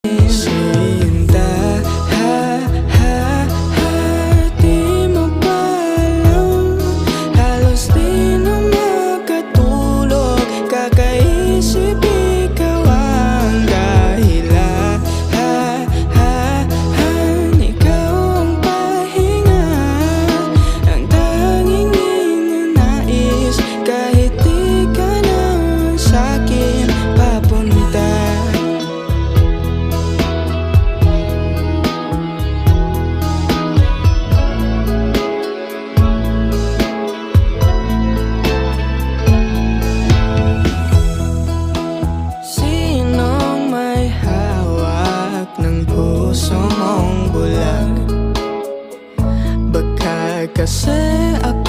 Sinta, di mo ba alam? Halos di na makatulog, kakaisip ikaw ang dahilan. Ikaw ang pahinga, ang tanging ninanais, kahit di ka naman sa'kin papunta. Sinong may hawak ng puso mong bulag? Baka kasi ako